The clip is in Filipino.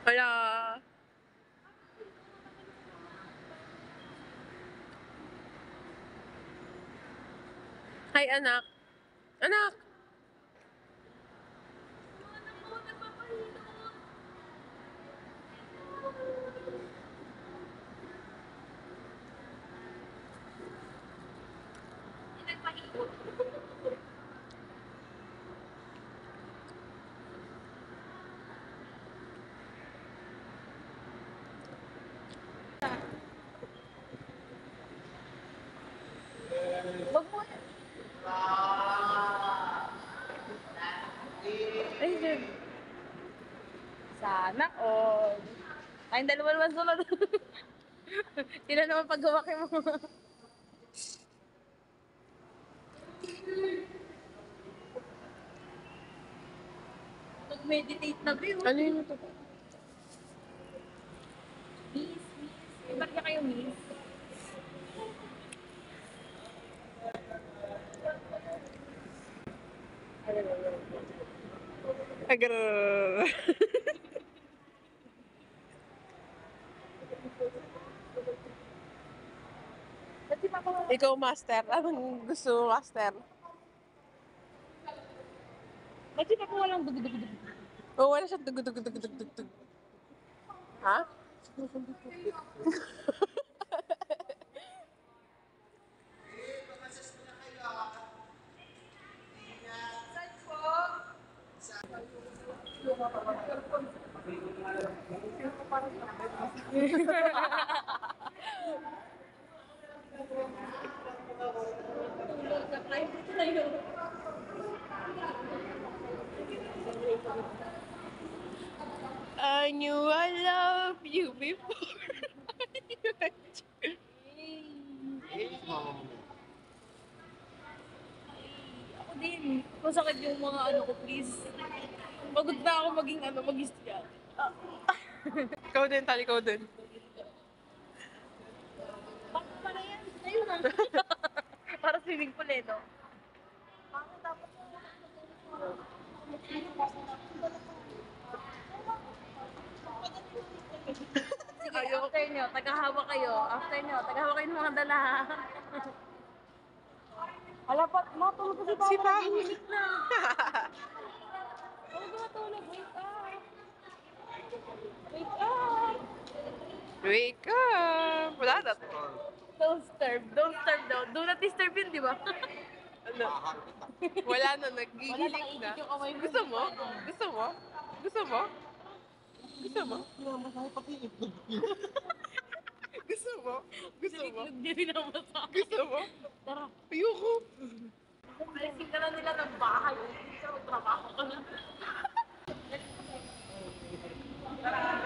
Wala. Hi, anak. Anak! Wag mo. Ay, Jeb. Sana all. Tayong dalawa naman sunod. Sila naman paggawakin mo. Nag-meditate na ba yun? Ano yun ito? Miss. Ba't niya kayo, miss? Agar. Ba't si Papa wala? Ikaw, master. Anong gusto mo, master? Ba't si Papa walang dugdugdug? Oh, wala siya. Tug, tug, tug, tug, tug, tug. Ha? I knew I loved you before. Ako din. Masakit yung mga ano ko, please. Pagod na ako maging ano, mag-istya. Ikaw din, tali, ikaw din. Bakit pala yan? Ayun na. Para swimming pool eh, no? Paano dapat Sige, Ayaw. after nyo, tagahawa kayo. After nyo, tagahawa kayo ng mga dala. Alapat, matulog ko si Papa. Si Papa. Nahihimik na. Huwag matulog, wake up. Wake up. Wake up! Wala na to. Don't starve. Don't starve daw. Do not disturb yun, di ba? Ano? Wala na, nagigiling na. Wala, yung kamay mo. Gusto mo? Gusto mo? Gusto mo? Gusto mo? Gusto mo? Gusto mo? Hindi rin ako masakit. Gusto mo? Tara. Ayoko. Alisin ka na nila ng bahay. Sa trabaho ka na. Tara.